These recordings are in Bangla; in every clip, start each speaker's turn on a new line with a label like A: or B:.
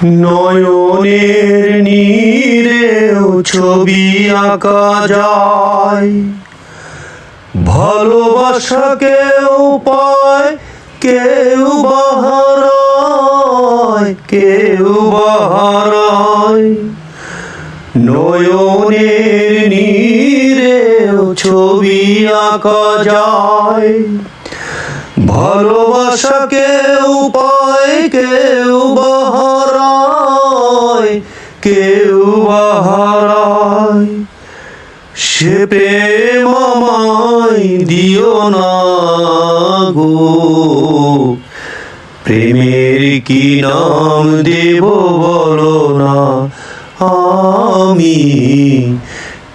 A: নয়নের নীরেও ছবি আঁকা যায়, ভালোবাসা কেউ পায়, কেউ বাহারায়, কেউ বাহারায়। নয়নের নীরেও ছবি আঁকা যায়, ভালোবাসা কেউ পায়, কেউ বাহারায়, কেউ বাহারায়। সে প্রেম আমায় দিও না গো, প্রেমের কি নাম দেব বলো না, আমি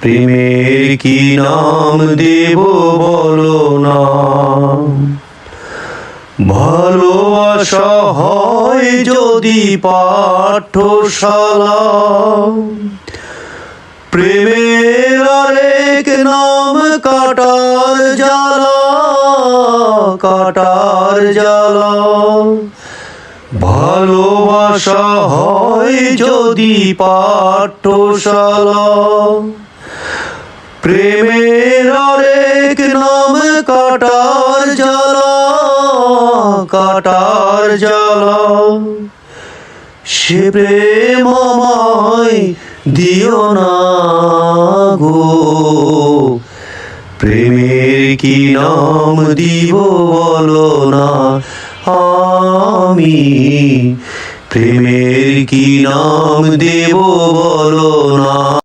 A: প্রেমের কি নাম দেব বলো না। ভালোবাসা হয় যদি পাঠশালা, প্রেমের আরেক নাম কাটার জ্বালা, কাটার জ্বালা। ভালোবাসা হয় যদি পাঠশালা, প্রেমের আরেক নাম কাটার জ্বালা, কাটার জ্বালা। সে প্রেম আমায় দিও না গো, প্রেমের কি নাম দিব বলো না, আমি প্রেমের কি নাম দেব বলো না।